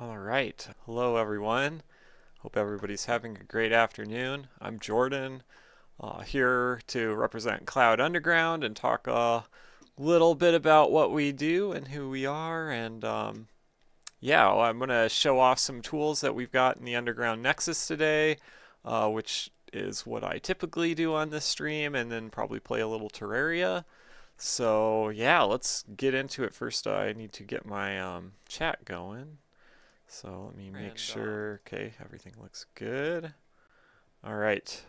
All right. Hello, everyone. Hope everybody's having a great afternoon. I'm Jordan, here to represent Cloud Underground and talk a little bit about what we do and who we are. I'm going to show off some tools that we've got in the Underground Nexus today, which is what I typically do on this stream, and then probably play a little Terraria. So, yeah, let's get into it. First, I need to get my chat going. So let me make sure, okay, everything looks good. All right.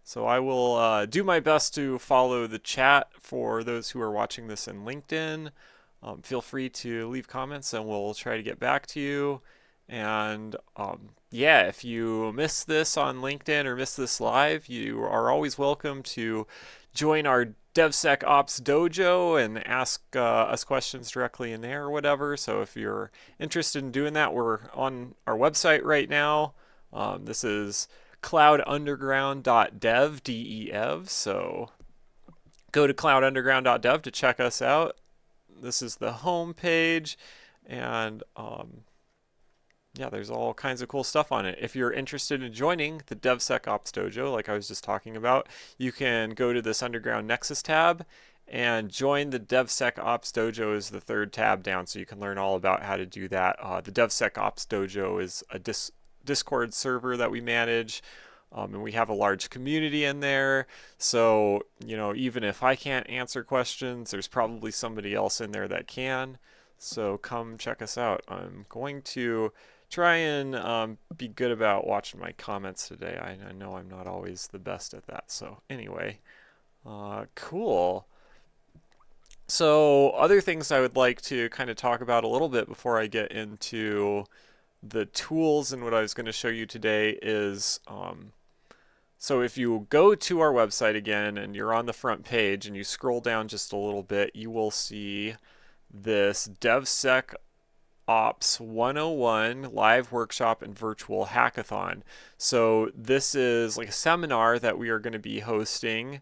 So I will do my best to follow the chat for those who are watching this in LinkedIn. Feel free to leave comments and we'll try to get back to you. And yeah, if you miss this on LinkedIn or miss this live, you are always welcome to join our DevSecOps dojo and ask us questions directly in there or whatever. So if you're interested in doing that, we're on our website right now. This is cloudunderground.dev, D-E-V. So go to cloudunderground.dev to check us out. This is the home page, and yeah, there's all kinds of cool stuff on it. If you're interested in joining the DevSecOps Dojo, like I was just talking about, you can go to this Underground Nexus tab and join the DevSecOps Dojo is the third tab down, so you can learn all about how to do that. The DevSecOps Dojo is a Discord server that we manage, and we have a large community in there. So, you know, even if I can't answer questions, there's probably somebody else in there that can. So come check us out. I'm going to try and be good about watching my comments today. I know I'm not always the best at that. So anyway, cool. So other things I would like to kind of talk about a little bit before I get into the tools and what I was going to show you today is so if you go to our website again and you're on the front page and you scroll down just a little bit, you will see this DevSecOps 101 live workshop and virtual hackathon. So this is like a seminar that we are going to be hosting.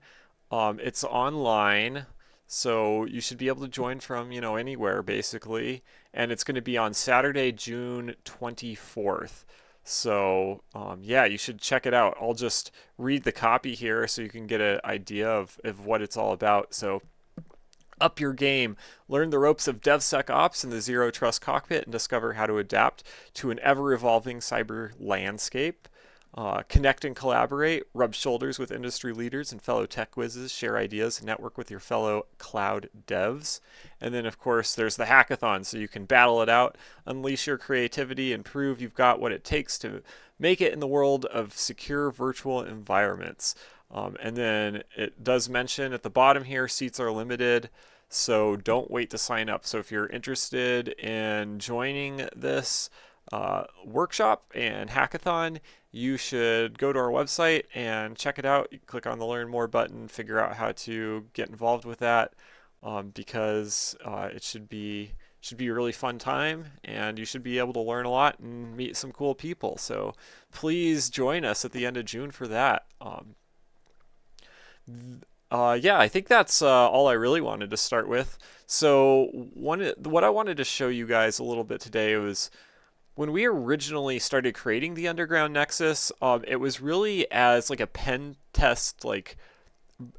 It's online, so you should be able to join from, you know, anywhere basically. And it's going to be on Saturday, June 24th. So yeah, you should check it out. I'll just read the copy here so you can get an idea of what it's all about. So up your game, learn the ropes of DevSecOps in the Zero Trust Cockpit and discover how to adapt to an ever-evolving cyber landscape. Connect and collaborate, rub shoulders with industry leaders and fellow tech whizzes, share ideas, and network with your fellow cloud devs. And then, of course, there's the hackathon, so you can battle it out, unleash your creativity, and prove you've got what it takes to make it in the world of secure virtual environments. And then it does mention at the bottom here, seats are limited, so don't wait to sign up. So if you're interested in joining this workshop and hackathon, you should go to our website and check it out. You click on the Learn More button, figure out how to get involved with that, because it should be a really fun time, and you should be able to learn a lot and meet some cool people. So please join us at the end of June for that. Yeah, I think that's all I really wanted to start with. So what I wanted to show you guys a little bit today was when we originally started creating the Underground Nexus, it was really as like a pen test like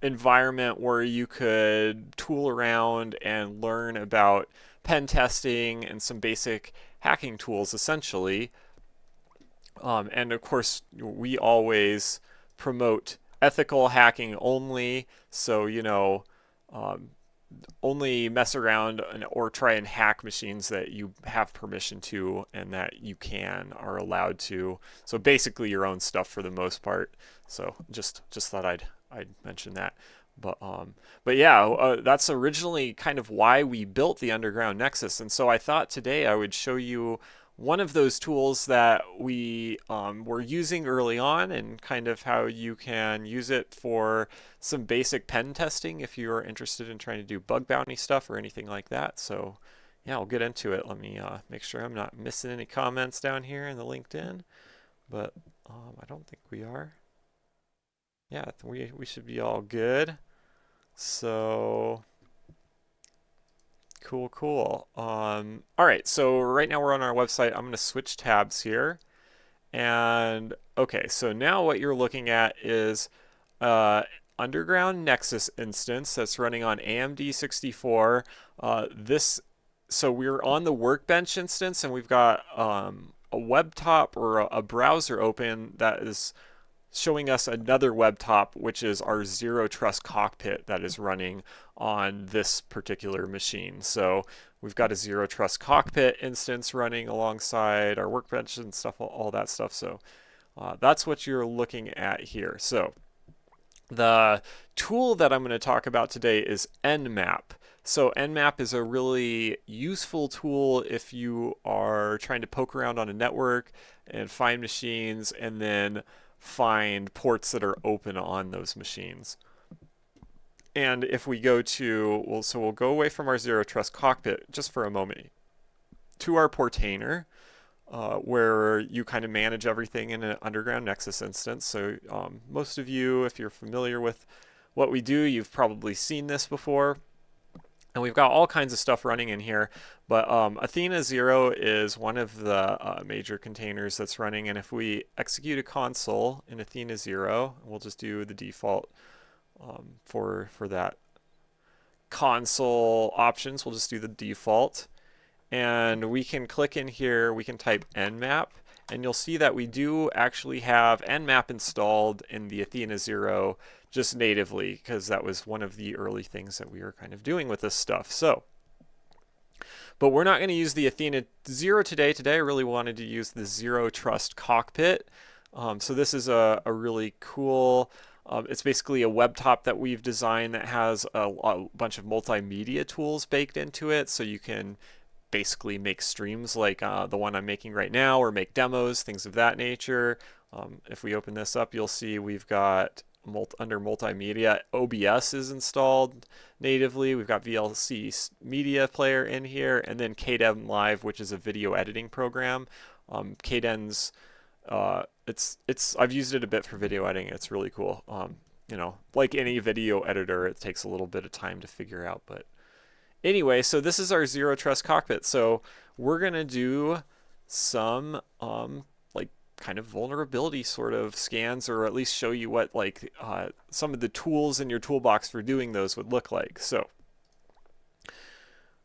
environment where you could tool around and learn about pen testing and some basic hacking tools essentially. And of course, we always promote ethical hacking only. So, you know, only mess around or try and hack machines that you have permission to and that you are allowed to. So basically your own stuff for the most part. So just thought I'd mention that. But yeah, that's originally kind of why we built the Underground Nexus. And so I thought today I would show you one of those tools that we were using early on and kind of how you can use it for some basic pen testing if you are interested in trying to do bug bounty stuff or anything like that. So yeah, I'll get into it. Let me make sure I'm not missing any comments down here in the LinkedIn, but I don't think we are. Yeah, we should be all good. So Cool, cool. All right, so right now we're on our website. I'm going to switch tabs here. And okay, so now what you're looking at is underground Nexus instance that's running on AMD 64. So we're on the Workbench instance, and we've got a web top or a browser open that is showing us another web top, which is our Zero Trust Cockpit that is running on this particular machine. So we've got a Zero Trust Cockpit instance running alongside our Workbench and stuff, all that stuff. So that's what you're looking at here. So the tool that I'm going to talk about today is Nmap. So Nmap is a really useful tool if you are trying to poke around on a network and find machines and then find ports that are open on those machines. And if we go to, we'll go away from our Zero Trust Cockpit just for a moment to our Portainer, where you kind of manage everything in an underground Nexus instance. So most of you, if you're familiar with what we do, you've probably seen this before. And we've got all kinds of stuff running in here, but Athena 0 is one of the major containers that's running. And if we execute a console in Athena 0, we'll just do the default for that console options. We'll just do the default. And we can click in here, we can type Nmap, and you'll see that we do actually have Nmap installed in the Athena 0 just natively, because that was one of the early things that we were kind of doing with this stuff. So, but we're not going to use the Athena 0 today. Today I really wanted to use the Zero Trust Cockpit. So this is a really cool, it's basically a web top that we've designed that has a bunch of multimedia tools baked into it, so you can basically make streams like the one I'm making right now, or make demos, things of that nature. If we open this up, you'll see we've got under multimedia, OBS is installed natively. We've got VLC media player in here, and then Kden Live, which is a video editing program. Kden's I've used it a bit for video editing. It's really cool. You know, like any video editor, it takes a little bit of time to figure out, but anyway, so this is our Zero Trust Cockpit. So we're going to do some like kind of vulnerability sort of scans, or at least show you what like some of the tools in your toolbox for doing those would look like. So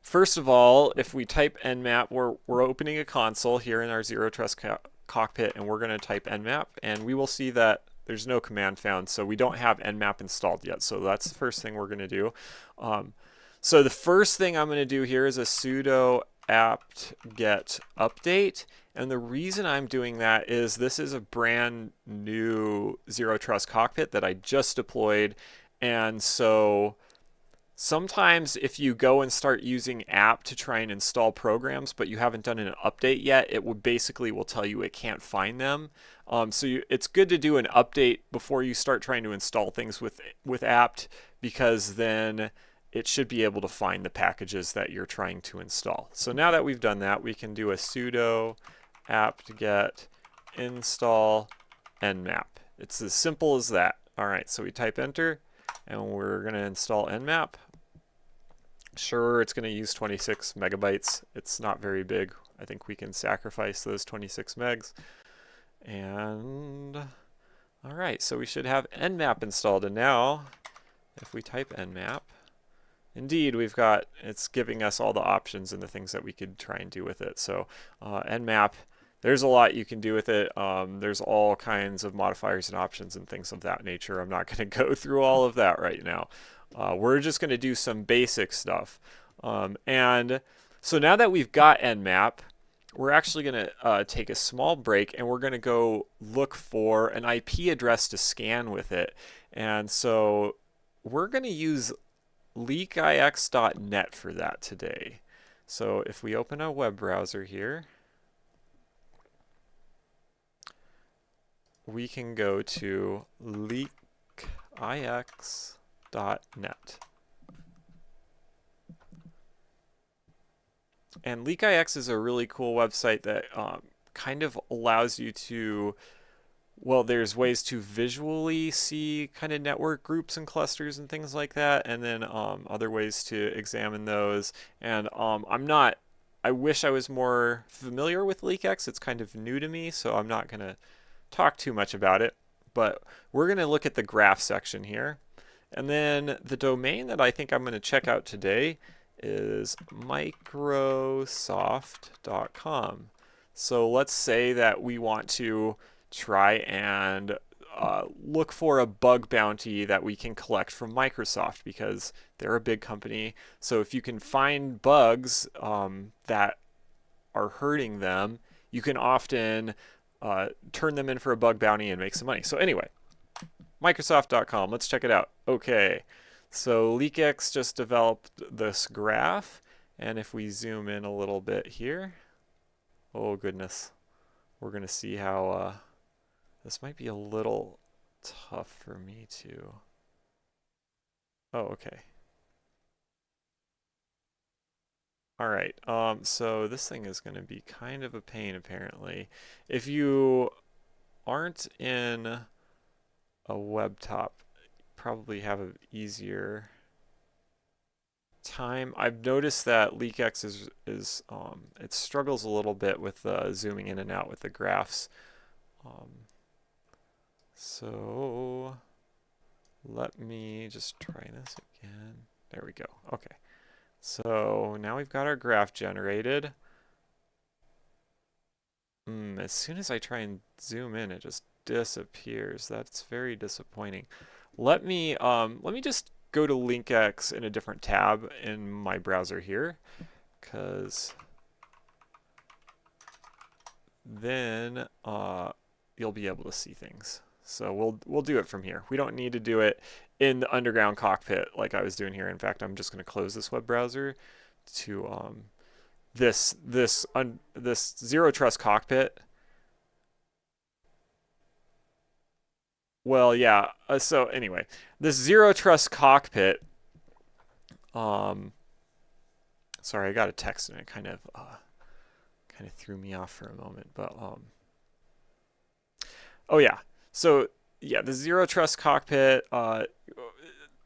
first of all, if we type Nmap, we're opening a console here in our Zero Trust Cockpit, and we're going to type Nmap, and we will see that there's no command found, so we don't have Nmap installed yet. So that's the first thing we're going to do. So the first thing I'm going to do here is a sudo apt-get update. And the reason I'm doing that is this is a brand new Zero Trust Cockpit that I just deployed. And so sometimes if you go and start using apt to try and install programs, but you haven't done an update yet, it will tell you it can't find them. It's good to do an update before you start trying to install things with apt, because then it should be able to find the packages that you're trying to install. So now that we've done that, we can do a sudo apt-get install nmap. It's as simple as that. All right, so we type enter, and we're going to install nmap. Sure, it's going to use 26 megabytes. It's not very big. I think we can sacrifice those 26 megs. And all right, so we should have nmap installed. And now, if we type nmap, indeed, it's giving us all the options and the things that we could try and do with it. So Nmap, there's a lot you can do with it. There's all kinds of modifiers and options and things of that nature. I'm not going to go through all of that right now. We're just going to do some basic stuff. And so now that we've got Nmap, we're actually going to take a small break, and we're going to go look for an IP address to scan with it. And so we're going to use leakix.net for that today. So if we open a web browser here, we can go to leakix.net. And LeakIX is a really cool website that kind of allows you to Well, there's ways to visually see kind of network groups and clusters and things like that, and then other ways to examine those. And I wish I was more familiar with LeakX. It's kind of new to me, so I'm not going to talk too much about it. But we're going to look at the graph section here. And then the domain that I think I'm going to check out today is Microsoft.com. So let's say that we want to try and look for a bug bounty that we can collect from Microsoft because they're a big company. So if you can find bugs that are hurting them, you can often turn them in for a bug bounty and make some money. So anyway, Microsoft.com, let's check it out. Okay, so LeakX just developed this graph, and if we zoom in a little bit here, oh goodness, we're going to see how this might be a little tough for me to. Oh, okay. All right. So this thing is going to be kind of a pain, apparently. If you aren't in a web top, probably have an easier time. I've noticed that LeakX is it struggles a little bit with zooming in and out with the graphs. So let me just try this again. There we go. Okay. So now we've got our graph generated. As soon as I try and zoom in, it just disappears. That's very disappointing. Let me just go to LeakX in a different tab in my browser here, because then you'll be able to see things. So we'll do it from here. We don't need to do it in the underground cockpit like I was doing here. In fact, I'm just going to close this web browser to this Zero Trust Cockpit. Well, yeah. So anyway, this Zero Trust Cockpit. Sorry, I got a text and it kind of threw me off for a moment. But oh yeah. So yeah, the Zero Trust Cockpit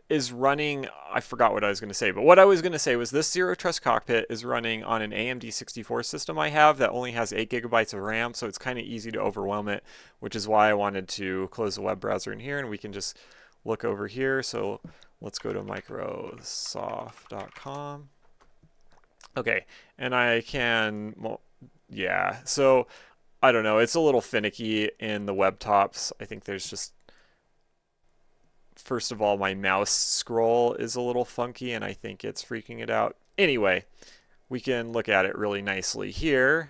is running. I forgot what I was going to say, but what I was going to say was this Zero Trust Cockpit is running on an AMD 64 system I have that only has 8 gigabytes of RAM, so it's kind of easy to overwhelm it, which is why I wanted to close the web browser in here, and we can just look over here. So let's go to Microsoft.com. Okay, and I can, well, yeah, so I don't know, it's a little finicky in the web tops. I think there's just, first of all, my mouse scroll is a little funky and I think it's freaking it out. Anyway, we can look at it really nicely here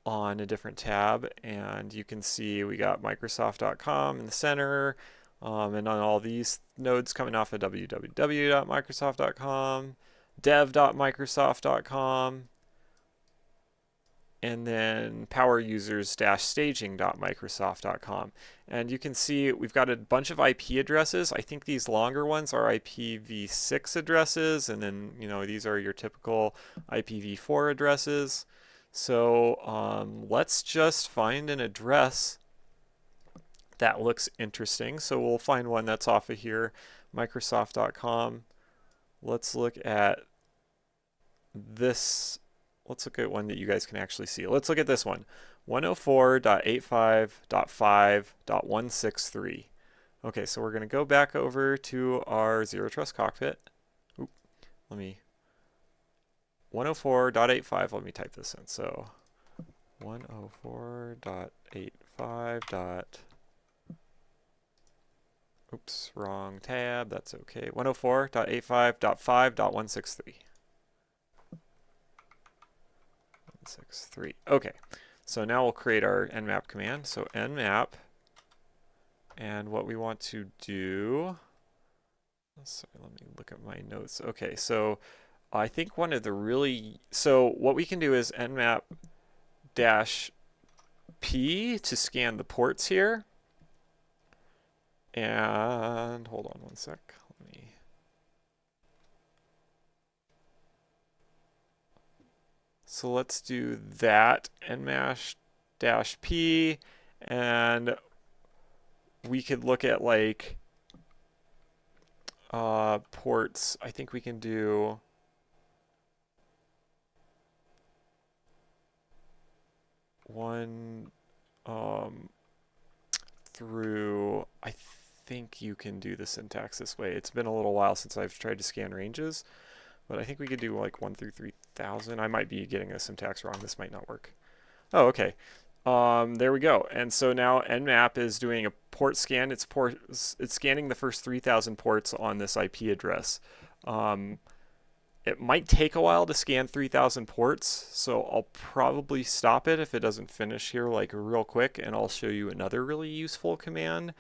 on a different tab, and you can see we got Microsoft.com in the center, and on all these nodes coming off of www.microsoft.com, dev.microsoft.com, and then powerusers-staging.microsoft.com. And you can see we've got a bunch of IP addresses. I think these longer ones are IPv6 addresses, and then these are your typical IPv4 addresses. So let's just find an address that looks interesting. So we'll find one that's off of here, Microsoft.com. Let's look at this. Let's look at one that you guys can actually see. Let's look at this one, 104.85.5.163. Okay, so we're going to go back over to our Zero Trust Cockpit. Oop, 104.85, let me type this in. So 104.85. Oops, wrong tab. That's okay. 104.85.5.163. 163. Okay, so now we'll create our nmap command. So nmap, and what we want to do, sorry, let me look at my notes. Okay, so I think one of the so what we can do is nmap -p to scan the ports here. And hold on one sec. So let's do that, nmash -p, And we could look at like ports. I think we can do one through, I think you can do the syntax this way. It's been a little while since I've tried to scan ranges, but I think we could do like 1 through 3000. I might be getting the syntax wrong. This might not work. Oh, okay. There we go. And so now Nmap is doing a port scan. It's scanning the first 3000 ports on this IP address. It might take a while to scan 3000 ports, so I'll probably stop it if it doesn't finish here like real quick, and I'll show you another really useful command,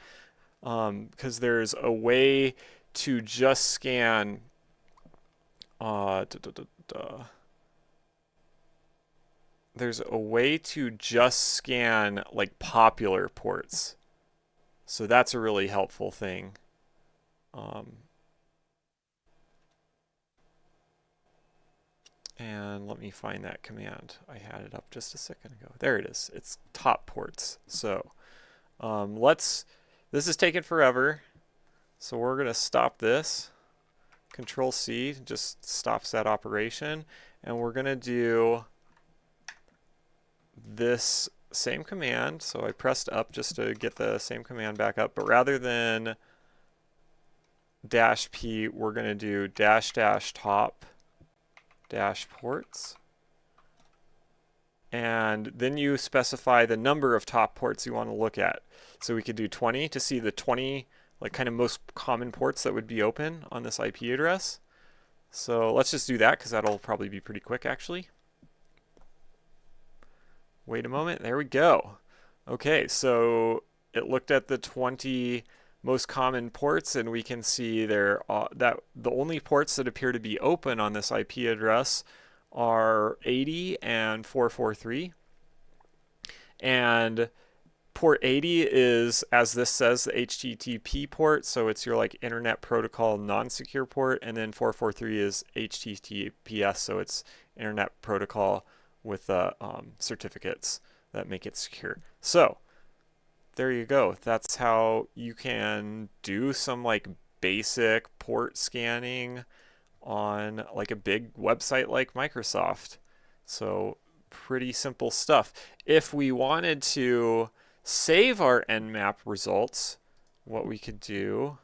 because there's a way to just scan there's a way to just scan like popular ports. So that's a really helpful thing. And let me find that command. I had it up just a second ago. There it is. It's top ports. So this is taking forever. So we're going to stop this. Control C just stops that operation. And we're going to do this same command. So I pressed up just to get the same command back up. But rather than -P, we're going to do --top -ports, and then you specify the number of top ports you want to look at. So we could do 20 to see the 20 like kind of most common ports that would be open on this IP address. So let's just do that because that'll probably be pretty quick actually. Wait a moment, there we go. Okay, so it looked at the 20 most common ports, and we can see there that the only ports that appear to be open on this IP address are 80 and 443. And port 80 is, as this says, the HTTP port, so it's your like Internet Protocol non-secure port, and then 443 is HTTPS, so it's Internet Protocol with certificates that make it secure. So there you go. That's how you can do some like basic port scanning on like a big website like Microsoft. So pretty simple stuff. If we wanted to save our Nmap results, what we could do,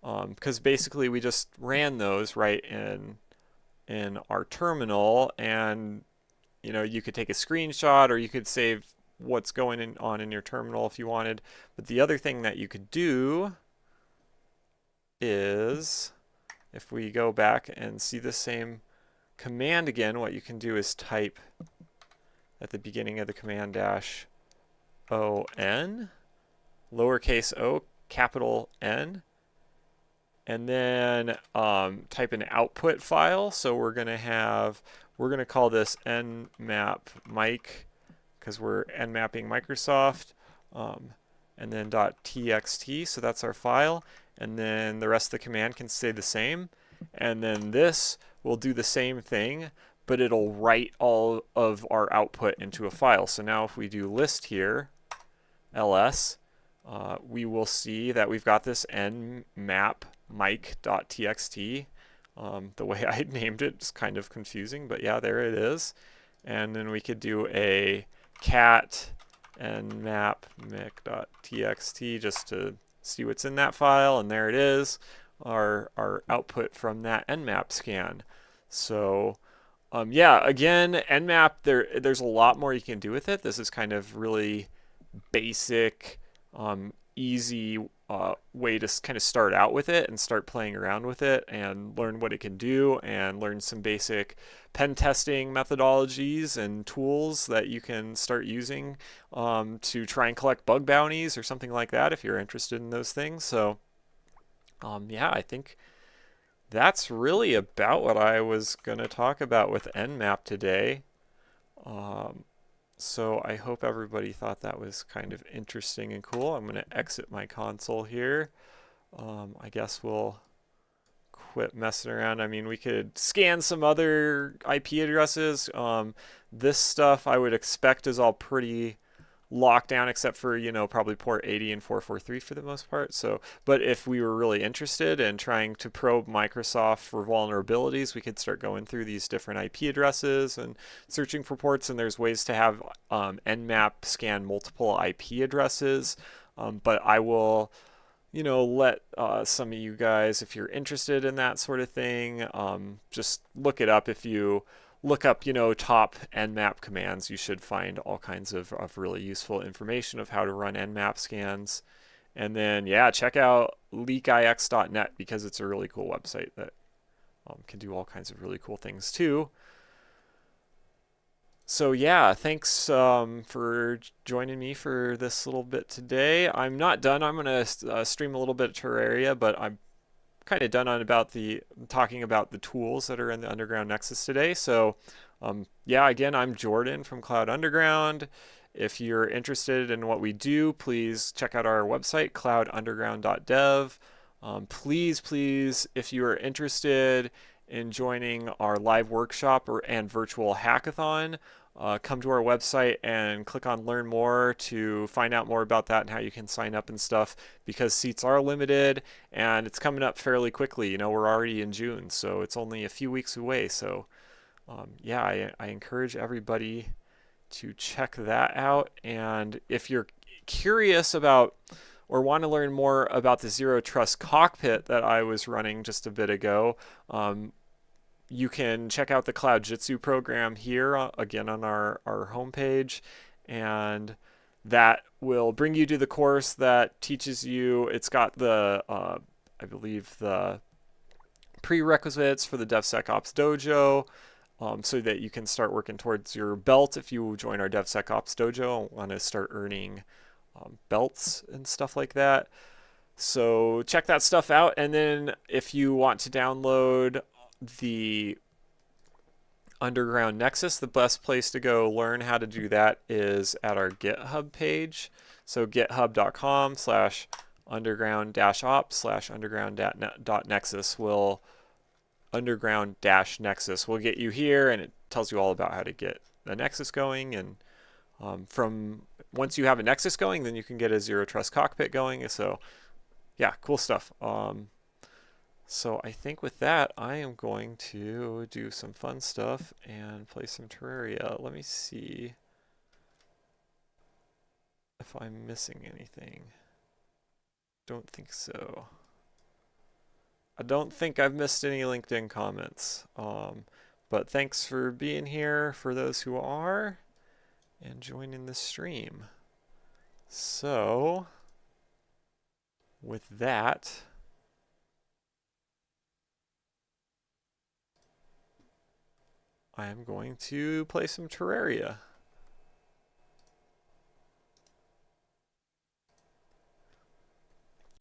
because basically we just ran those right in our terminal, and you know, you could take a screenshot or you could save what's going on in your terminal if you wanted. But the other thing that you could do is, if we go back and see the same command again, what you can do is type at the beginning of the command -on, lowercase o, capital N, and then type an output file. So we're going to call this nmap mic, because we're nmapping Microsoft, and then .txt, so that's our file, and then the rest of the command can stay the same, and then this will do the same thing, but it'll write all of our output into a file. So now if we do list here, ls, we will see that we've got this nmap mic.txt. The way I named it is kind of confusing, but yeah, there it is. And then we could do a cat nmap mic.txt just to see what's in that file, and there it is, our output from that nmap scan. So yeah, again, nmap, there's a lot more you can do with it. This is kind of really basic, easy way to kind of start out with it and start playing around with it and learn what it can do, and learn some basic pen testing methodologies and tools that you can start using to try and collect bug bounties or something like that if you're interested in those things. So yeah, I think that's really about what I was going to talk about with Nmap today. So I hope everybody thought that was kind of interesting and cool. I'm going to exit my console here. I guess we'll quit messing around. I mean, we could scan some other IP addresses. This stuff I would expect is all pretty locked down except for, probably port 80 and 443 for the most part. So, but if we were really interested in trying to probe Microsoft for vulnerabilities, we could start going through these different IP addresses and searching for ports. And there's ways to have Nmap scan multiple IP addresses. But I will, let some of you guys, if you're interested in that sort of thing, just look it up. If you look up, top Nmap commands, you should find all kinds of really useful information of how to run Nmap scans. And then, yeah, check out leakix.net because it's a really cool website that can do all kinds of really cool things too. So yeah, thanks for joining me for this little bit today. I'm not done. I'm going to stream a little bit of Terraria, but I'm kind of done on talking about the tools that are in the Underground Nexus today. So yeah, again, I'm Jordan from Cloud Underground. If you're interested in what we do, please check out our website, cloudunderground.dev. Please, if you are interested in joining our live workshop and virtual hackathon, come to our website and click on Learn More to find out more about that and how you can sign up and stuff, because seats are limited and it's coming up fairly quickly. We're already in June, so it's only a few weeks away. So yeah, I encourage everybody to check that out. And if you're curious about or want to learn more about the Zero Trust Cockpit that I was running just a bit ago, you can check out the Cloud Jitsu program here, again, on our homepage. And that will bring you to the course that teaches you. It's got the, I believe, the prerequisites for the DevSecOps Dojo, so that you can start working towards your belt if you join our DevSecOps Dojo and want to start earning belts and stuff like that. So check that stuff out. And then if you want to download the Underground Nexus, the best place to go learn how to do that is at our GitHub page. So github.com/underground-ops/underground.nexus will underground-nexus will get you here, and it tells you all about how to get the Nexus going. And from once you have a Nexus going, then you can get a Zero Trust Cockpit going. So yeah, cool stuff. So I think with that, I am going to do some fun stuff and play some Terraria. Let me see if I'm missing anything. Don't think so. I don't think I've missed any LinkedIn comments. But thanks for being here for those who are and joining the stream. So with that, I am going to play some Terraria.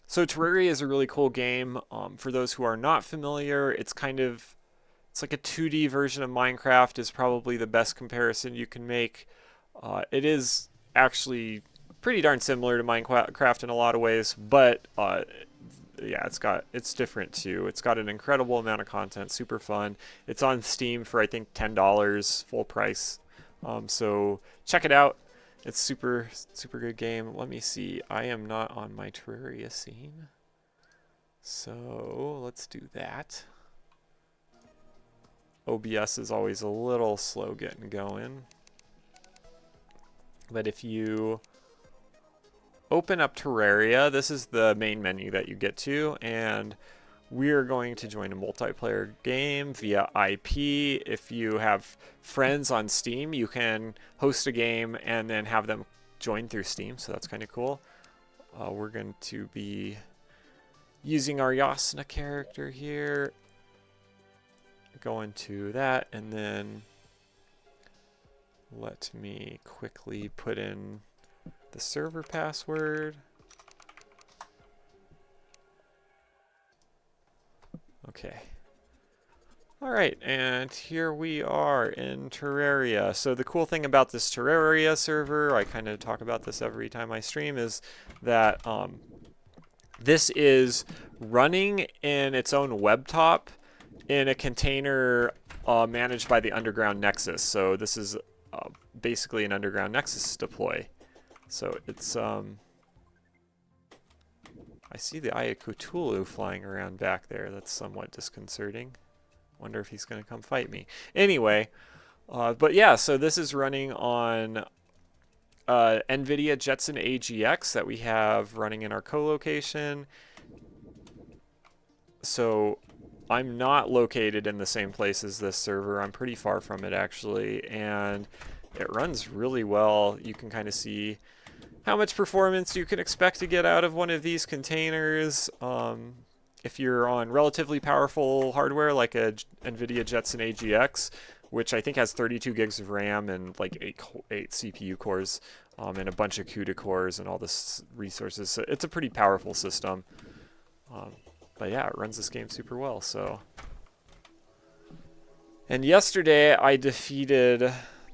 So Terraria is a really cool game. For those who are not familiar, it's like a 2D version of Minecraft is probably the best comparison you can make. It is actually pretty darn similar to Minecraft in a lot of ways, but yeah, it's different too. It's got an incredible amount of content, super fun. It's on Steam for I think $10 full price. So check it out. It's super good game. Let me see. I am not on my Terraria scene, so let's do that. OBS is always a little slow getting going, but if you open up Terraria, this is the main menu that you get to, and we're going to join a multiplayer game via IP. If you have friends on Steam, you can host a game and then have them join through Steam, so that's kind of cool. We're going to be using our Yasna character here. Go into that, and then let me quickly put in the server password. Okay. All right, and here we are in Terraria. So the cool thing about this Terraria server, I kind of talk about this every time I stream, is that this is running in its own web top in a container managed by the Underground Nexus. So this is basically an Underground Nexus deploy. So it's I see the Aya Cthulhu flying around back there. That's somewhat disconcerting. Wonder if he's going to come fight me. Anyway, but yeah, so this is running on NVIDIA Jetson AGX that we have running in our co-location. So I'm not located in the same place as this server. I'm pretty far from it actually, and it runs really well. You can kind of see how much performance you can expect to get out of one of these containers. If you're on relatively powerful hardware like a NVIDIA Jetson AGX, which I think has 32 gigs of RAM and like 8 CPU cores and a bunch of CUDA cores and all this resources. So it's a pretty powerful system. But yeah, it runs this game super well. So, and yesterday I defeated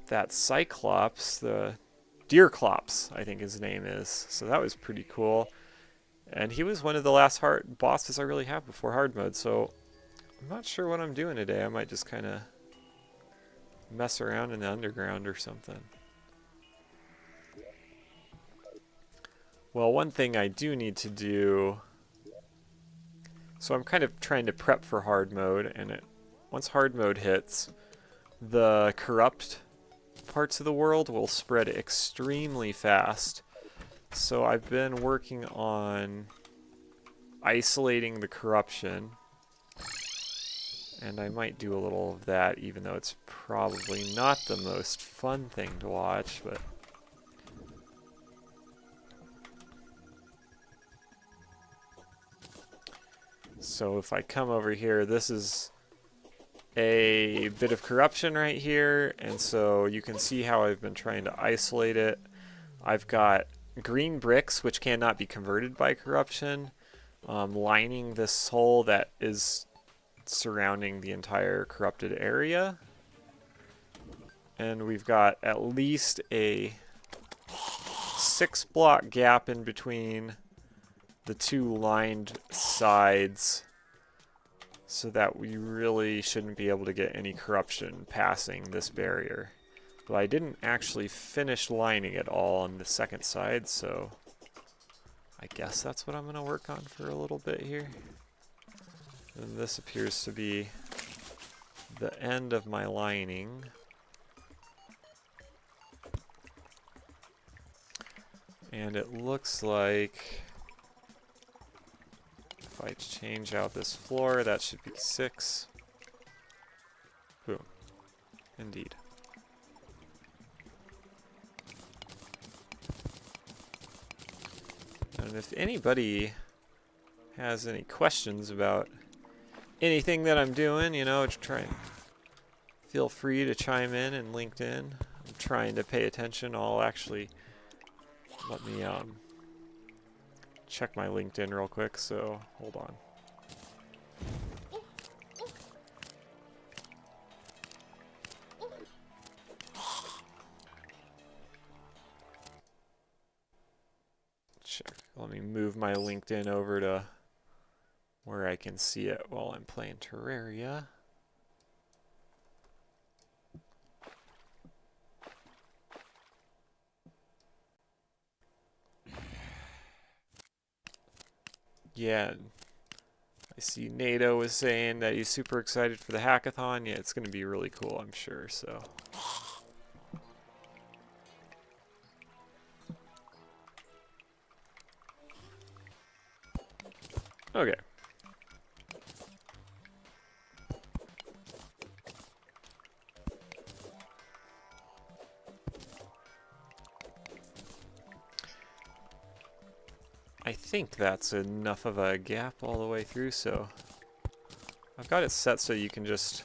that Cyclops, the Deerclops, I think his name is. So that was pretty cool. And he was one of the last hard bosses I really have before hard mode. So I'm not sure what I'm doing today. I might just kind of mess around in the underground or something. Well, one thing I do need to do, so I'm kind of trying to prep for hard mode, and once hard mode hits, the corrupt parts of the world will spread extremely fast. So I've been working on isolating the corruption, and I might do a little of that, even though it's probably not the most fun thing to watch, but so if I come over here, this is a bit of corruption right here, and so you can see how I've been trying to isolate it. I've got green bricks, which cannot be converted by corruption, lining this hole that is surrounding the entire corrupted area. And we've got at least a 6-block gap in between the two lined sides, so that we really shouldn't be able to get any corruption passing this barrier. But I didn't actually finish lining it all on the second side, so I guess that's what I'm going to work on for a little bit here. And this appears to be the end of my lining. And it looks like if I change out this floor, that should be 6. Boom. Indeed. And if anybody has any questions about anything that I'm doing, you know, feel free to chime in LinkedIn. I'm trying to pay attention. I'll actually let me check my LinkedIn real quick, so hold on. Check. Let me move my LinkedIn over to where I can see it while I'm playing Terraria. Yeah, I see NATO was saying that he's super excited for the hackathon. Yeah, it's going to be really cool, I'm sure, so. Okay. I think that's enough of a gap all the way through, so I've got it set so you can just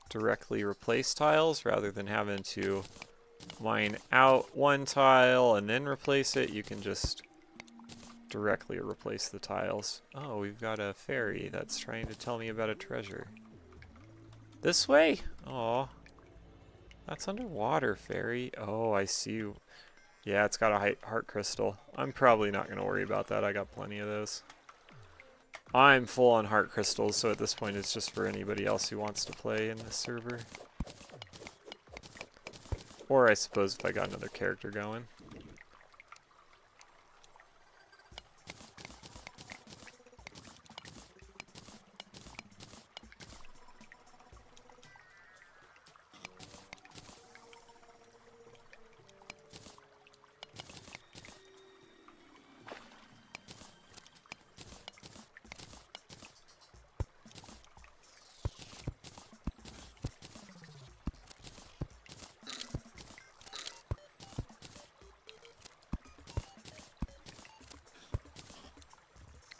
directly replace tiles rather than having to mine out one tile and then replace it. You can just directly replace the tiles. Oh, we've got a fairy that's trying to tell me about a treasure. This way? Oh, that's underwater, fairy. Oh, I see. Yeah, it's got a heart crystal. I'm probably not going to worry about that. I got plenty of those. I'm full on heart crystals, so at this point it's just for anybody else who wants to play in this server. Or I suppose if I got another character going.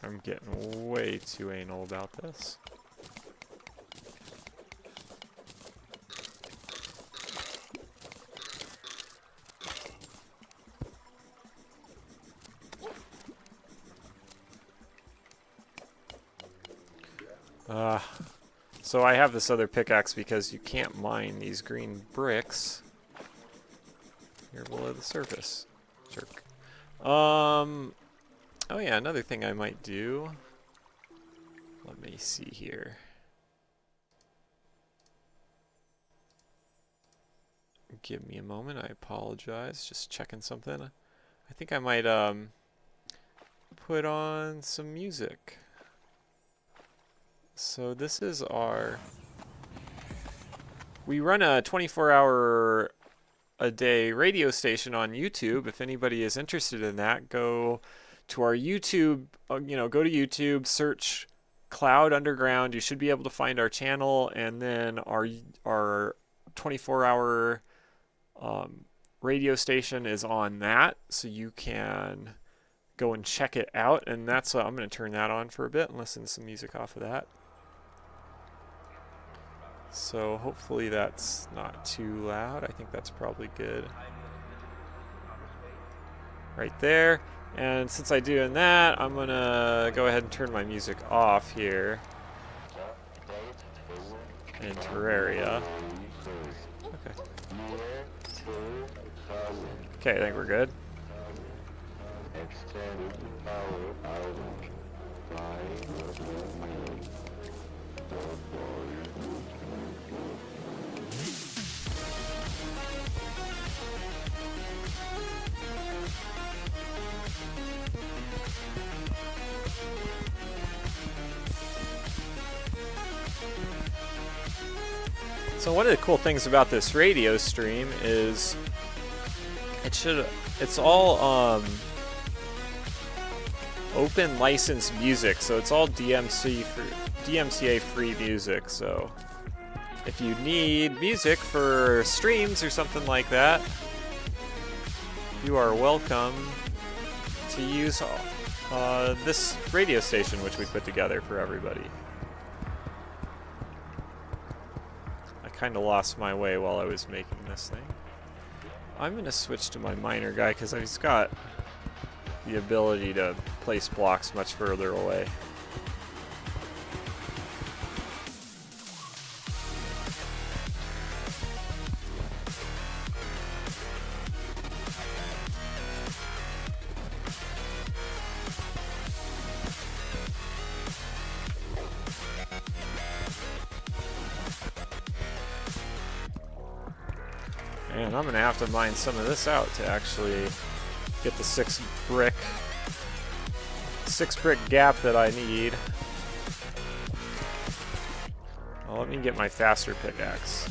I'm getting way too anal about this. So I have this other pickaxe because you can't mine these green bricks here below the surface. Jerk. Oh yeah, another thing I might do. Let me see here. Give me a moment, I apologize. Just checking something. I think I might put on some music. So this is our... We run a 24-hour a day radio station on YouTube. If anybody is interested in that, go to our YouTube, go to YouTube, search Cloud Underground. You should be able to find our channel, and then our 24-hour radio station is on that, so you can go and check it out. And that's I'm going to turn that on for a bit and listen to some music off of that. So hopefully that's not too loud. I think that's probably good. Right there. And since I'm doing that, I'm going to go ahead and turn my music off here in Terraria. Okay. Okay, I think we're good. So one of the cool things about this radio stream is it's all open license music, so it's all DMCA free music. So if you need music for streams or something like that, you are welcome to use this radio station which we put together for everybody. Kind of lost my way while I was making this thing. I'm going to switch to my miner guy because he's got the ability to place blocks much further away. And I'm going to have to mine some of this out to actually get the 6 brick gap that I need. Well, let me get my faster pickaxe.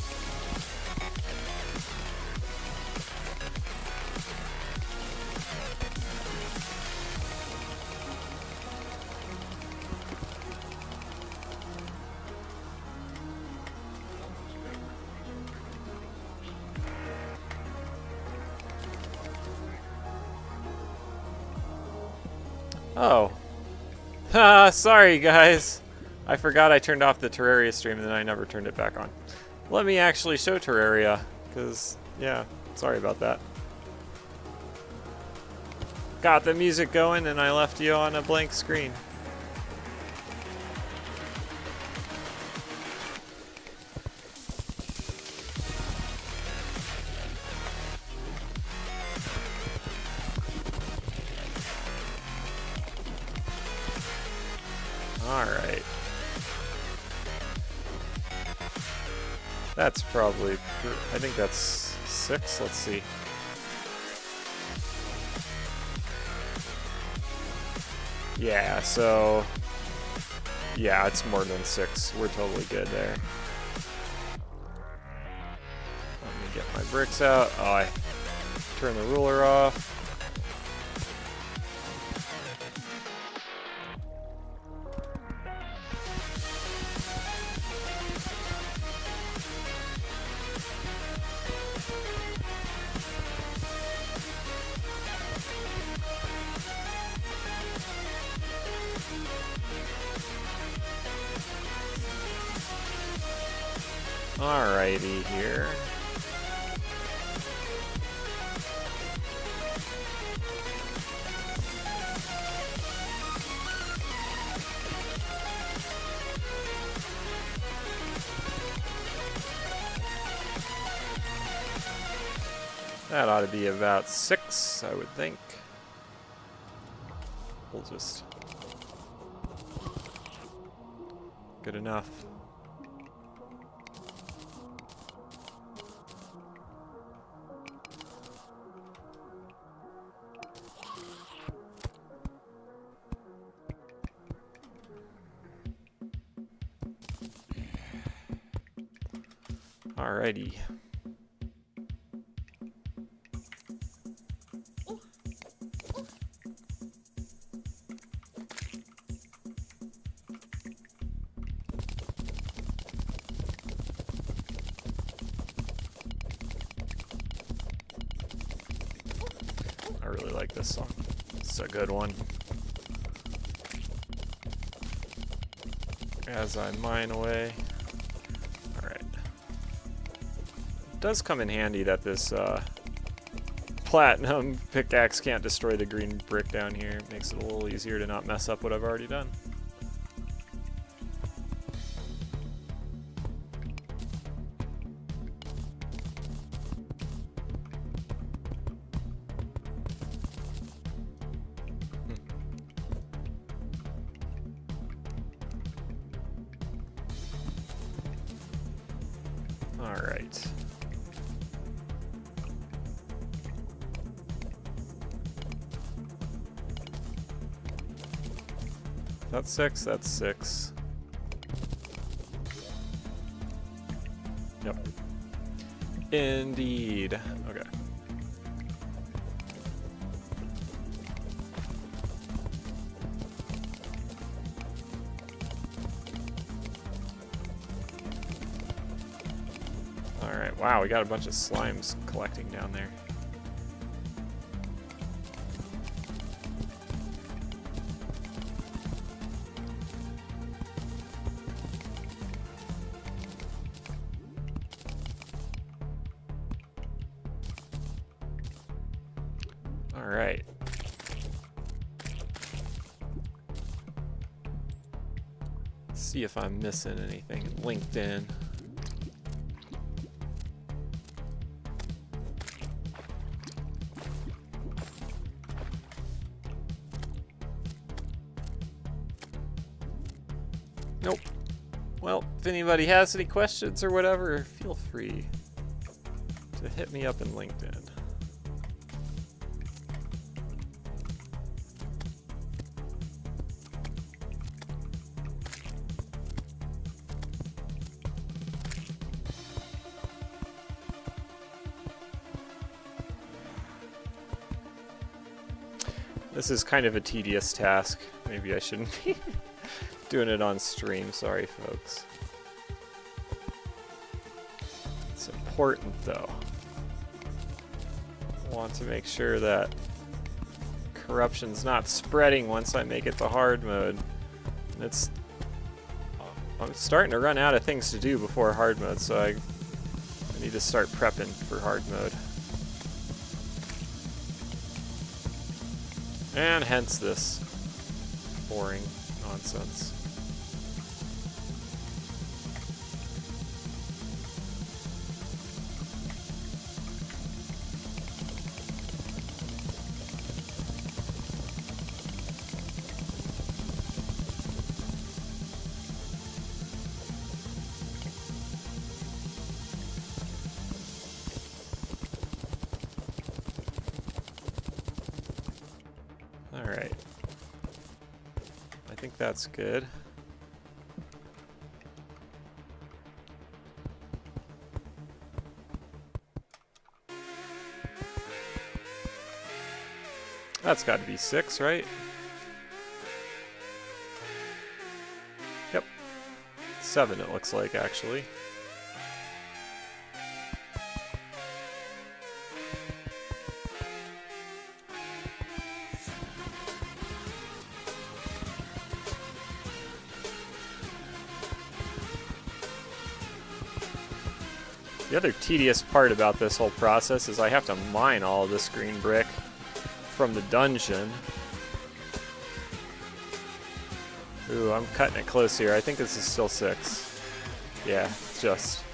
Oh. Sorry guys. I forgot I turned off the Terraria stream and then I never turned it back on. Let me actually show Terraria, because, yeah, sorry about that. Got the music going and I left you on a blank screen. Alright. That's probably, I think that's 6, let's see. Yeah, so, yeah, it's more than 6. We're totally good there. Let me get my bricks out. Oh, I turn the ruler off. Alrighty here. That ought to be about 6, I would think. We'll just... Good enough. Alrighty. I really like this song. It's a good one. As I mine away. Alright. It does come in handy that this platinum pickaxe can't destroy the green brick down here. It makes it a little easier to not mess up what I've already done. All right. That's 6, that's 6. Yep. Indeed. Okay. Alright, wow, we got a bunch of slimes collecting down there. Alright. Let's see if I'm missing anything. LinkedIn. Nope. Well, if anybody has any questions or whatever, feel free to hit me up in LinkedIn. This is kind of a tedious task. Maybe I shouldn't be doing it on stream. Sorry, folks. It's important, though. I want to make sure that corruption's not spreading once I make it to hard mode. And I'm starting to run out of things to do before hard mode, so I need to start prepping for hard mode. And hence this boring nonsense. Alright. I think that's good. That's got to be 6, right? Yep. 7 it looks like, actually. The other tedious part about this whole process is I have to mine all of this green brick from the dungeon. Ooh, I'm cutting it close here. I think this is still 6. Yeah, just.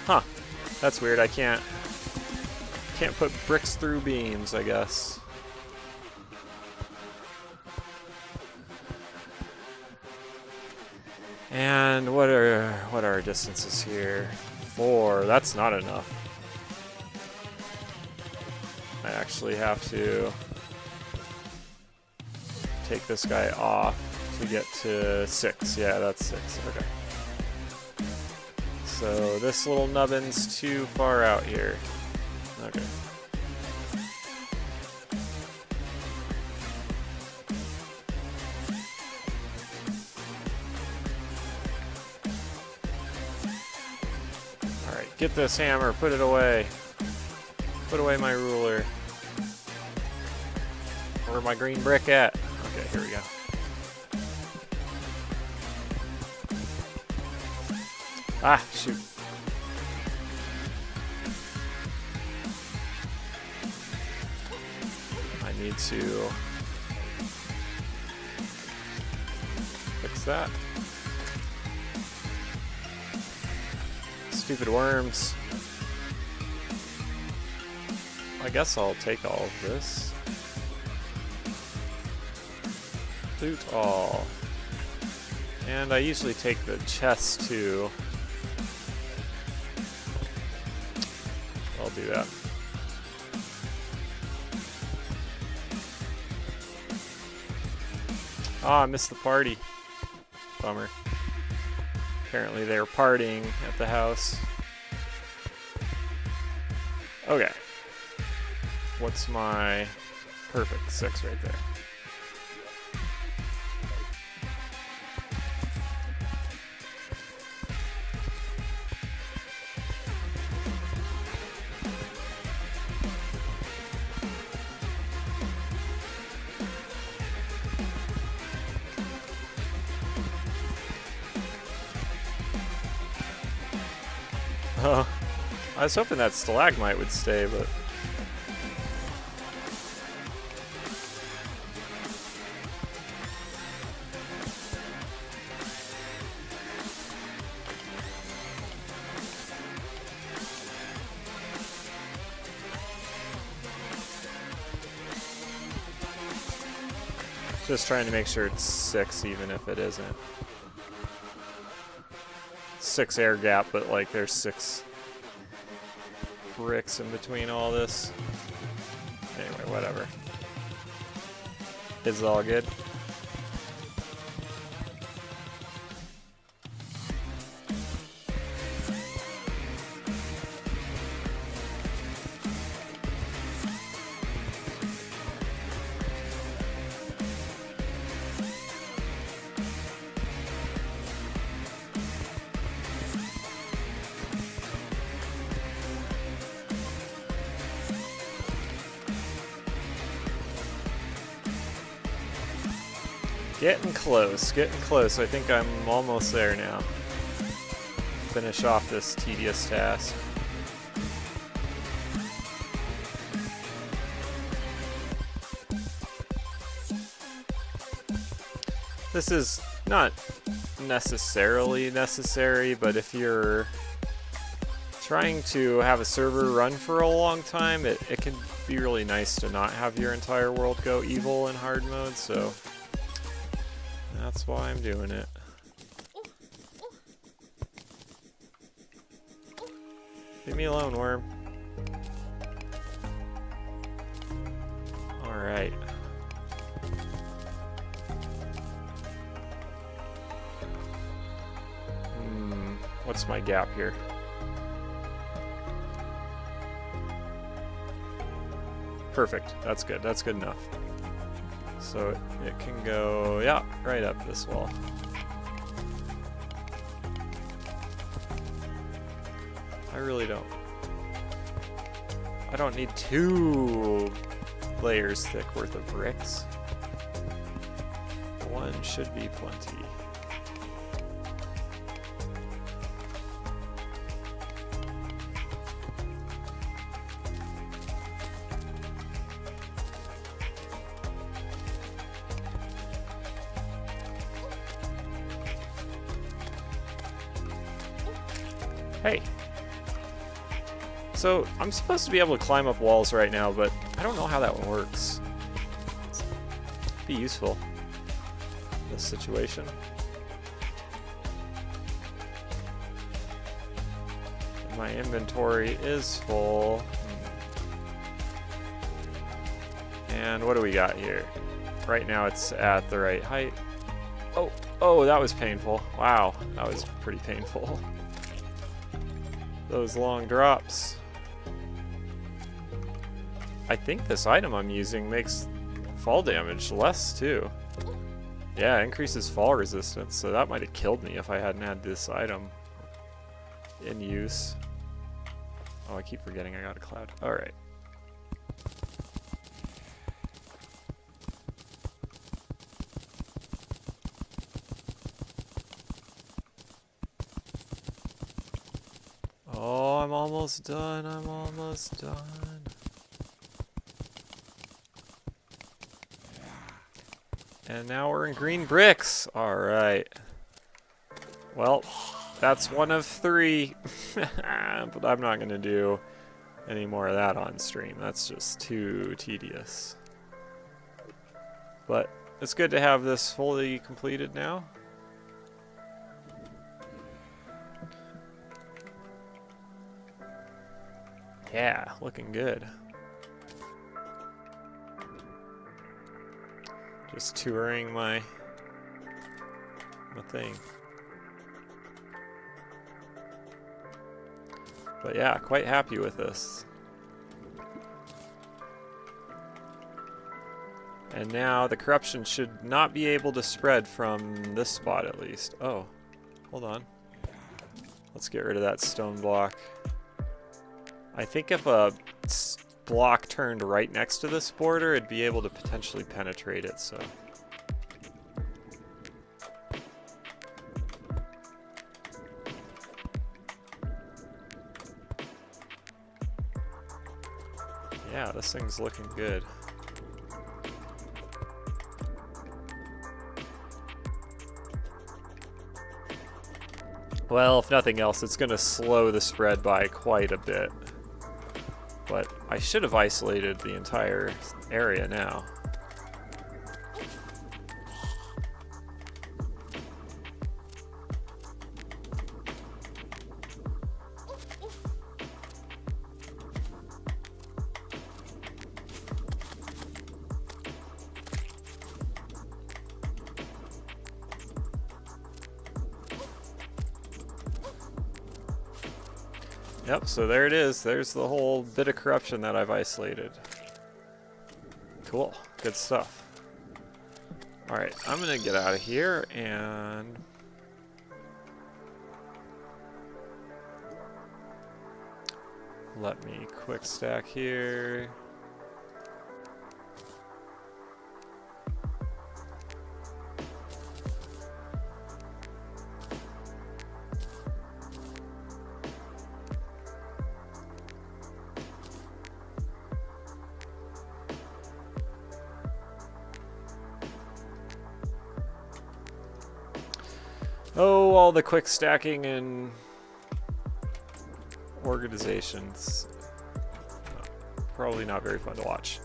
Huh. That's weird. I can't put bricks through beams, I guess. And what are our distances here? 4. That's not enough. I actually have to take this guy off to get to 6. Yeah, that's 6. Okay. So this little nubbin's too far out here. Okay. Alright, get this hammer, put it away. Put away my ruler. Where's my green brick at? Okay, here we go. Ah, shoot. I need to fix that. Stupid worms. I guess I'll take all of this. Loot all. And I usually take the chest too. I'll do that. Ah, I missed the party. Bummer. Apparently they were partying at the house. Okay. What's my perfect 6 right there? Oh, I was hoping that stalagmite would stay, but just trying to make sure it's 6 even if it isn't. 6 air gap, but like there's 6 bricks in between all this. Anyway, whatever. It's all good. Getting close, getting close. I think I'm almost there now. Finish off this tedious task. This is not necessarily necessary, but if you're trying to have a server run for a long time, it can be really nice to not have your entire world go evil in hard mode, so that's why I'm doing it. Leave me alone, worm. Alright. What's my gap here? Perfect. That's good. That's good enough. So it can go, yeah, right up this wall. I really don't. I don't need 2 layers thick worth of bricks. One should be plenty. Hey. So, I'm supposed to be able to climb up walls right now, but I don't know how that works. It'd be useful in this situation. My inventory is full. And what do we got here? Right now it's at the right height. Oh, that was painful. Wow, that was pretty painful. Those long drops. I think this item I'm using makes fall damage less too. Yeah, it increases fall resistance, so that might have killed me if I hadn't had this item in use. Oh, I keep forgetting I got a cloud. Alright. Oh, I'm almost done. I'm almost done. And now we're in green bricks. Alright. Well, that's one of 3. But I'm not going to do any more of that on stream. That's just too tedious. But it's good to have this fully completed now. Yeah, looking good. Just touring my thing. But yeah, quite happy with this. And now the corruption should not be able to spread from this spot at least. Oh, hold on. Let's get rid of that stone block. I think if a block turned right next to this border, it'd be able to potentially penetrate it, so. Yeah, this thing's looking good. Well, if nothing else, it's going to slow the spread by quite a bit. But I should have isolated the entire area now. Yep, so there it is. There's the whole bit of corruption that I've isolated. Cool. Good stuff. Alright, I'm gonna get out of here and... let me quick stack here. Oh, all the quick stacking and organizations. Probably not very fun to watch.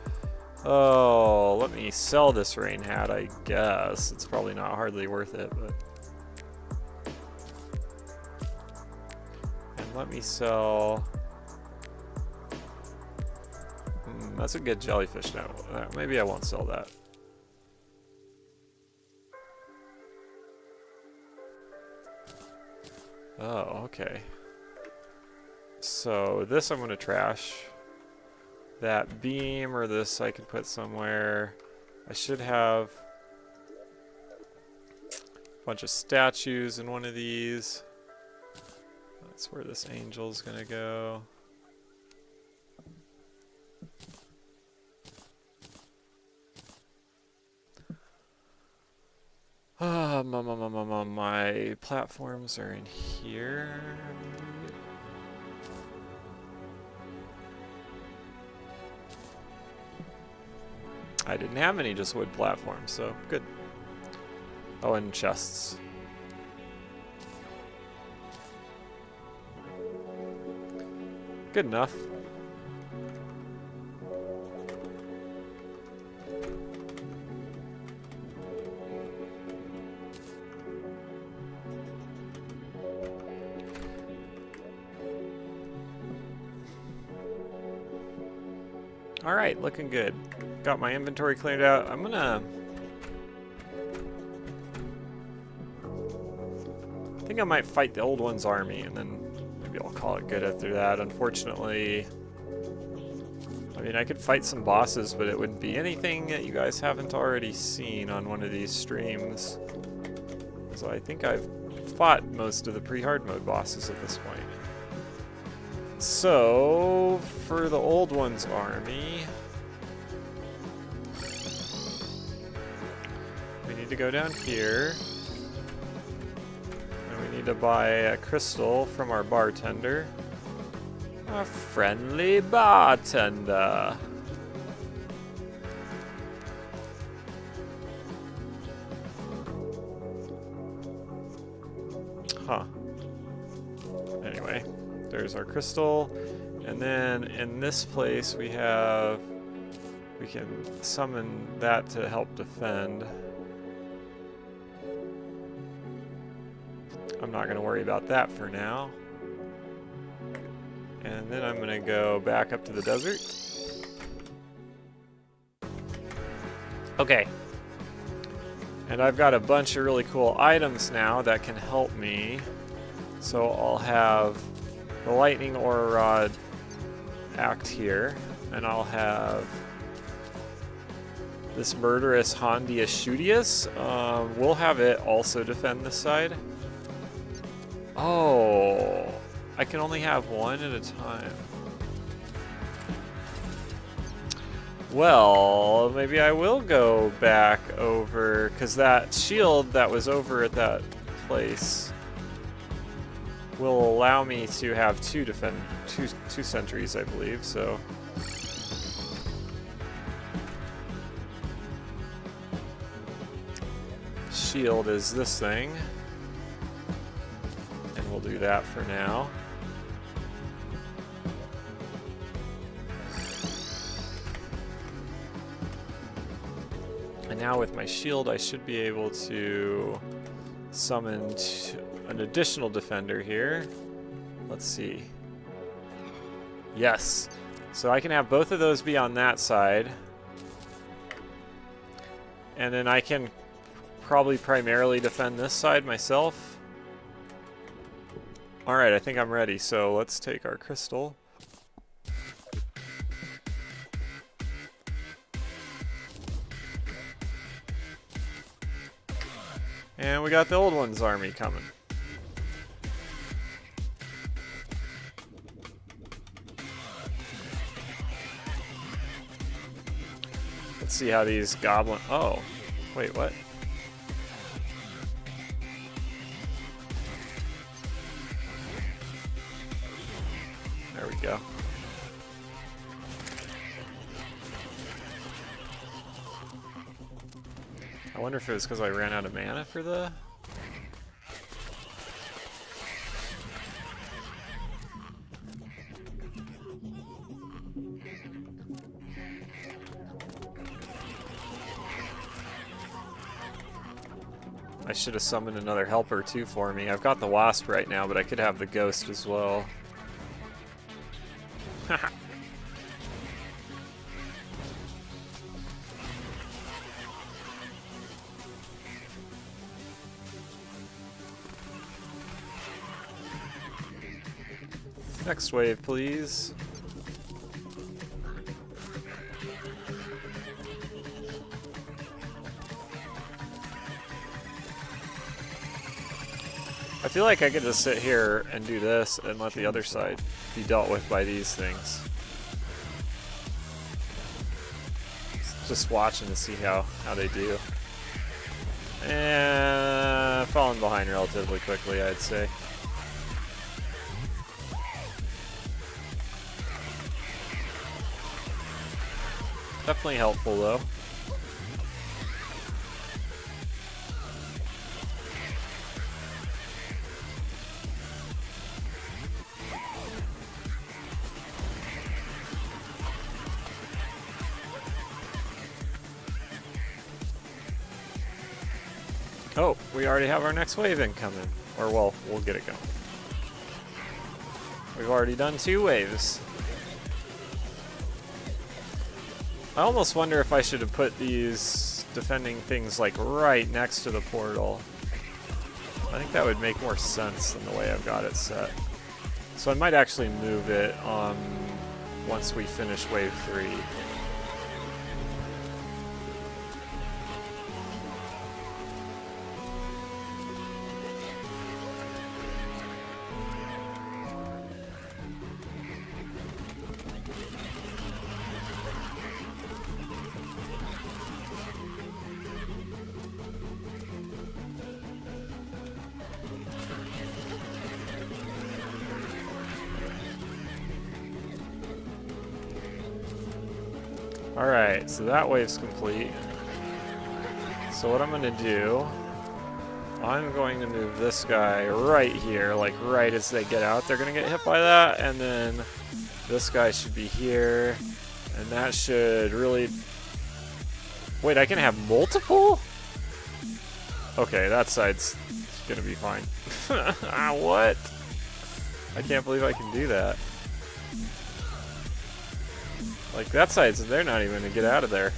Oh, let me sell this rain hat, I guess. It's probably not hardly worth it, but... and let me sell... that's a good jellyfish now. Maybe I won't sell that. Oh, okay. So this I'm going to trash. That beam or this I could put somewhere. I should have a bunch of statues in one of these. That's where this angel's going to go. My platforms are in here. I didn't have any just wood platforms, so good. Oh, and chests. Good enough. All right, looking good. Got my inventory cleared out. I'm gonna... I think I might fight the old one's army, and then maybe I'll call it good after that. Unfortunately, I mean, I could fight some bosses, but it wouldn't be anything that you guys haven't already seen on one of these streams. So I think I've fought most of the pre-hard mode bosses at this point. So, for the old one's army, we need to go down here. And we need to buy a crystal from our bartender. A friendly bartender. Huh. Anyway. There's our crystal, and then in this place we can summon that to help defend. I'm not going to worry about that for now. And then I'm going to go back up to the desert. Okay. And I've got a bunch of really cool items now that can help me. So I'll have the lightning aura rod act here, and I'll have this murderous Hondius Shootius. We'll have it also defend this side. Oh, I can only have one at a time. Well, maybe I will go back over, because that shield that was over at that place will allow me to have two sentries, I believe, so. Shield is this thing. And we'll do that for now. And now with my shield, I should be able to summon an additional defender here. Let's see. Yes. So I can have both of those be on that side. And then I can probably primarily defend this side myself. Alright, I think I'm ready. So let's take our crystal. And we got the old one's army coming. Let's see how these goblin... Oh, wait, what? There we go. I wonder if it was because I ran out of mana for the... I should have summoned another helper too for me. I've got the wasp right now, but I could have the ghost as well. Next wave, please. I feel like I could just sit here and do this and let the other side be dealt with by these things. Just watching to see how they do. And falling behind relatively quickly, I'd say. Definitely helpful, though. Oh, we already have our next wave incoming. Or, well, we'll get it going. We've already done 2 waves. I almost wonder if I should have put these defending things like right next to the portal. I think that would make more sense than the way I've got it set. So I might actually move it once we finish wave 3. Alright, so that wave's complete. So what I'm going to do, I'm going to move this guy right here, like right as they get out. They're going to get hit by that, and then this guy should be here, and that should really... Wait, I can have multiple? Okay, that side's going to be fine. What? I can't believe I can do that. Like, that side's, they're not even gonna get out of there.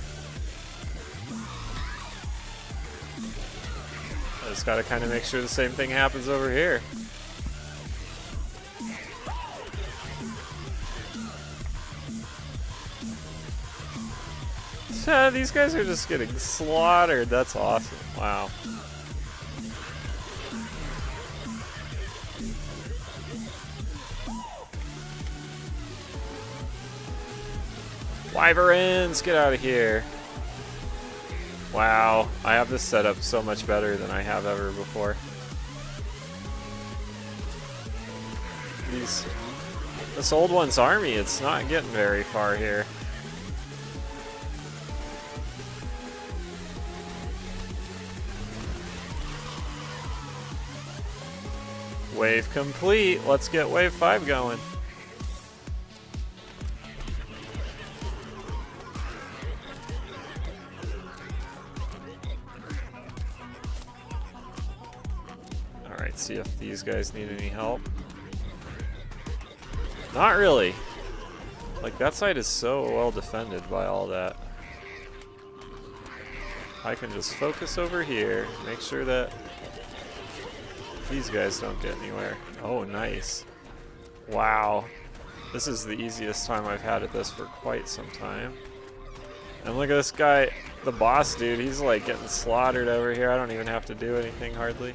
I just gotta kind of make sure the same thing happens over here. These guys are just getting slaughtered. That's awesome. Wow. Wyverns, get out of here. Wow, I have this set up so much better than I have ever before. This old one's army, it's not getting very far here. Wave complete, let's get wave 5 going. See if these guys need any help. Not really. Like, that side is so well defended by all that. I can just focus over here, make sure that these guys don't get anywhere. Oh, nice. Wow. This is the easiest time I've had at this for quite some time. And look at this guy, the boss dude, he's like getting slaughtered over here. I don't even have to do anything hardly.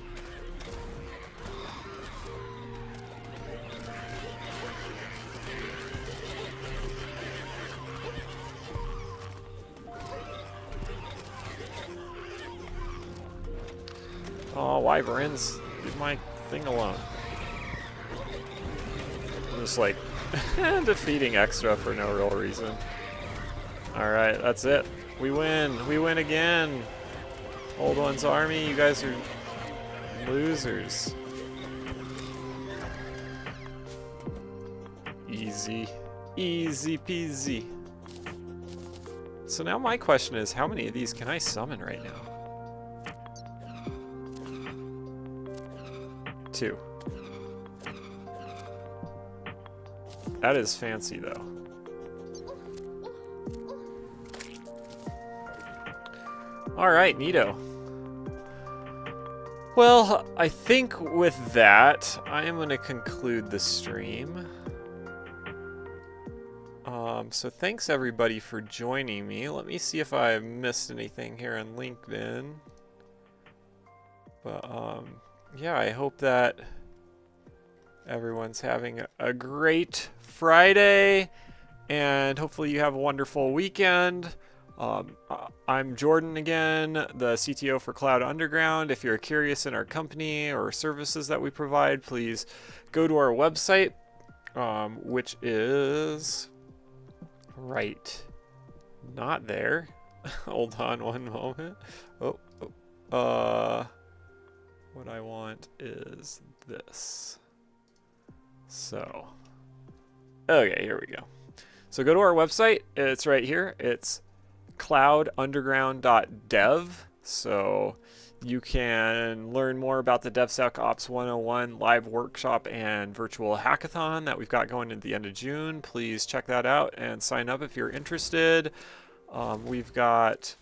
Oh, Wyverns, leave my thing alone. I'm just like defeating extra for no real reason. Alright, that's it. We win. We win again. Old One's army, you guys are losers. Easy. Easy peasy. So now my question is, how many of these can I summon right now? 2. That is fancy, though. Alright, neato. Well, I think with that, I am going to conclude the stream. So thanks everybody for joining me. Let me see if I missed anything here on LinkedIn. But, yeah, I hope that everyone's having a great Friday, and hopefully you have a wonderful weekend. I'm Jordan again, the CTO for Cloud Underground. If you're curious in our company or services that we provide, please go to our website, which is right not there. Hold on one moment. What I want is this. So, okay, here we go. So go to our website. It's right here. It's cloudunderground.dev. So you can learn more about the DevSecOps 101 live workshop and virtual hackathon that we've got going at the end of June. Please check that out and sign up if you're interested. We've got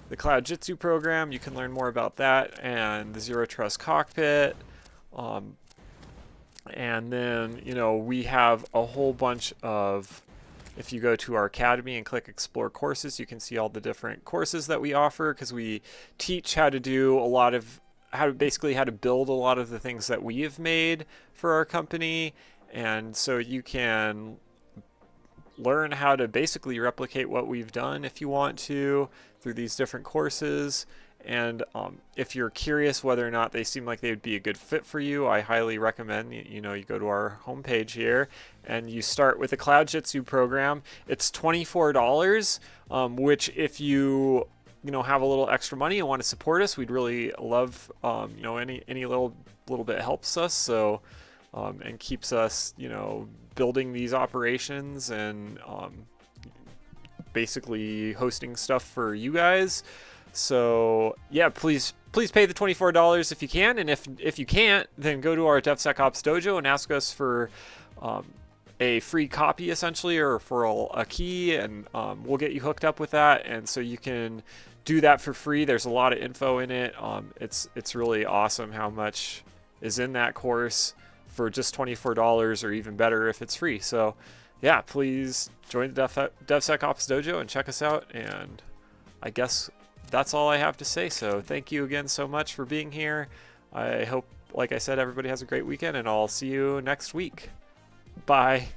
the Cloud Jitsu program. You can learn more about that, and the Zero Trust Cockpit. And then, we have a whole bunch of, if you go to our academy and click explore courses, you can see all the different courses that we offer, because we teach how to do how to build a lot of the things that we have made for our company. And so you can learn how to basically replicate what we've done if you want to through these different courses. And if you're curious whether or not they seem like they would be a good fit for you, I highly recommend you go to our homepage here and you start with the Cloud Jitsu program. It's $24, which if you have a little extra money and want to support us, we'd really love any little bit helps us. So and keeps us building these operations and basically hosting stuff for you guys. So yeah, please pay the $24 if you can, and if you can't, then go to our DevSecOps dojo and ask us for a free copy essentially, or for a key, and we'll get you hooked up with that. And so you can do that for free. There's a lot of info in it. It's really awesome how much is in that course for just $24, or even better if it's free. So yeah, please join the DevSecOps dojo and check us out. And I guess that's all I have to say. So thank you again so much for being here. I hope, like I said, everybody has a great weekend, and I'll see you next week. Bye.